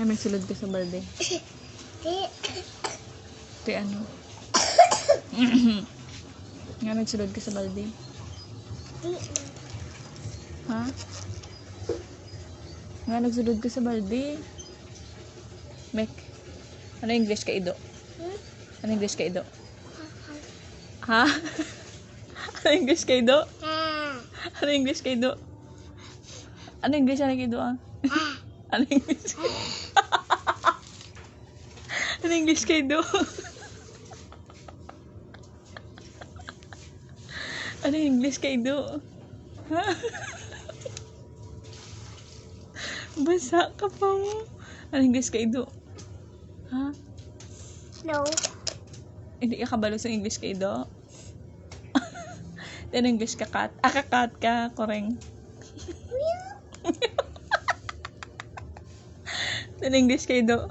Nga nagsulod ka sa balde. Te ano? Nga nagsulod ka sa balde. Ha? Nga nagsulod ka sa balde. Mek. Ano English ka ido? Ano English ka ido? Ha? Ano English ka ido? Ano English ka ido? Ano English ka ido ah? Ano English ka? Ano English ka ido? Ano English ka ido? Ha? Basa ka pa mo. Ano English ka ido? Ha? No. Hindi ka kabalo sa English ka ido? Ano English ka kat? Ah, kakat ka. Koreng. Ano English ka ido?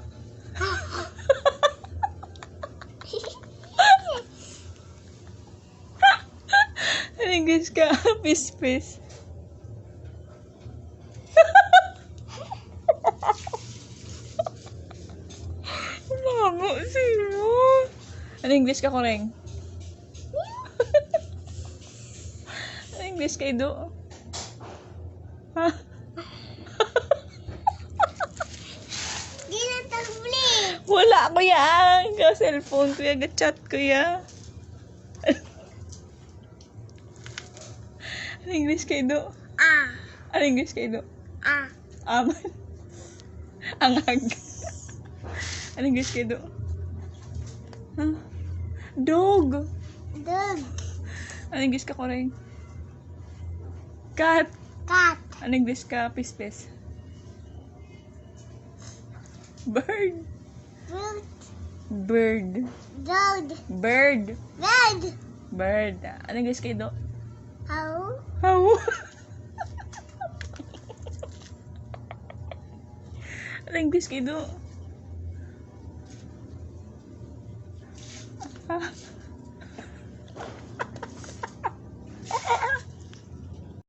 Ano English ka? Piss. Lamo sino? Ano English ka, Koreng? Ano English ka ido? Ha? Di na tabli. Wala ko yan. Ka cellphone ko yan. Chat ko yan. Ano English ka ido? Ano English ka ido? Aman. Angag. Ano English ka ido? Huh? Dog. Dog. Ano English ka, Koreng? Cat. Cat. Ano English ka? Piss. Bird. Fruit. Bird. Dog. Bird. Red. Bird. Ano English ka ido? How? How? Ano English ka ido?